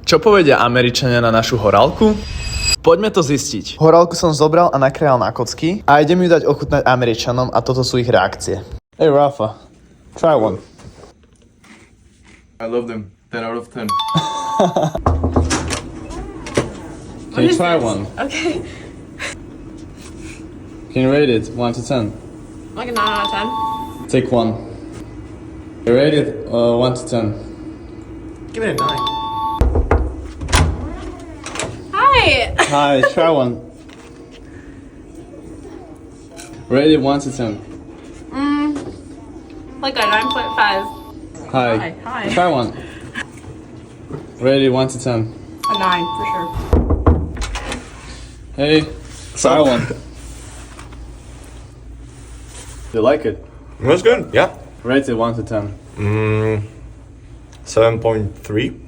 Čo povedia Američania na našu horálku? Poďme to zistiť. Horálku som zobral a nakrájal na kocky a idem ju dať ochutnať Američanom a toto sú ich reakcie. Hey Rafa, try one. I love them. 10 out of 10. Can you try one? Okay. Can you rate it 1 to 10? Like a 9 out of 10. Take one. You rate it 1 to 10. Give it a 9. Hi! Hi, try one. Rate it 1 to 10. Like a 9.5. Hi. Hi. Try one. Rate it 1 to 10. A 9 for sure. Hey, try one. You like it? It was good, yeah. Rate it 1 to 10. 7.3.